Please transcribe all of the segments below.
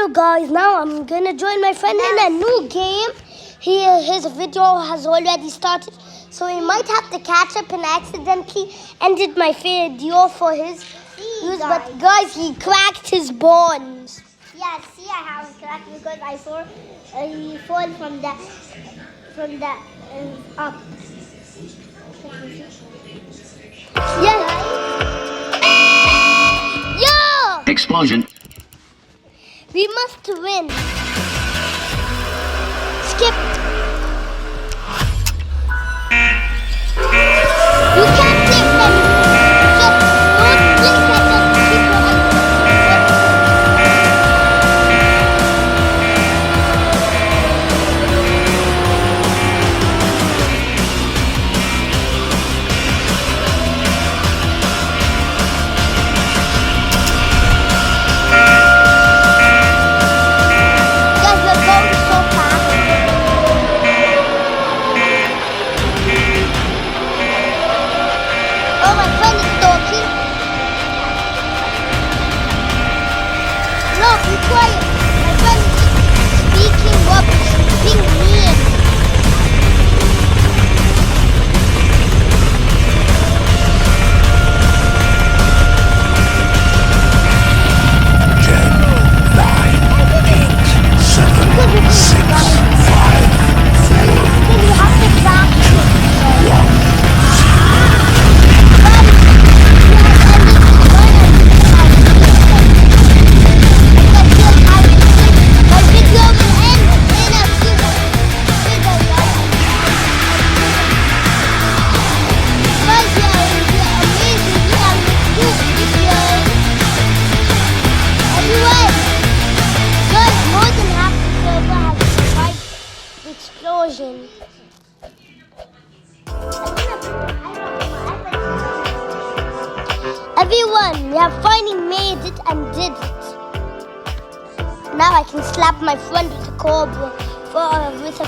Hello guys, now I'm gonna join my friend in a new game. His video has already started, so he might have to catch up and accidentally ended my video for his use. But guys, he cracked his bones. Yeah, see, I haven't cracked because I saw he fall from the up. Yeah. Yo! Explosion. We must win. Skip. You can't take them. Just don't blink at them. Keep your eyes be quiet. My friend is speaking rubbish, being mean. Then you have to practice. Explosion. Everyone, we have finally made it and did it. Now I can slap my friend with a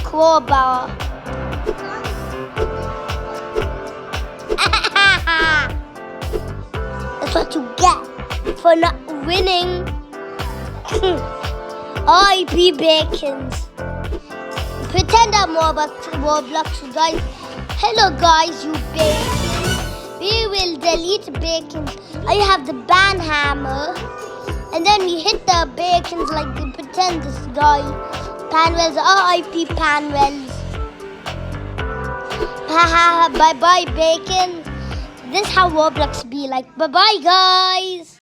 crowbar. That's what you get for not winning. R.I.P. Bacons. Pretend I'm Roblox, guys. Hello, guys, you bacon. We will delete bacon. I have the ban hammer. And then we hit the bacons like they pretend this guy. Panwells, R.I.P. Panwells. Haha, bye-bye, bacon. This is how Roblox be like. Bye-bye, guys.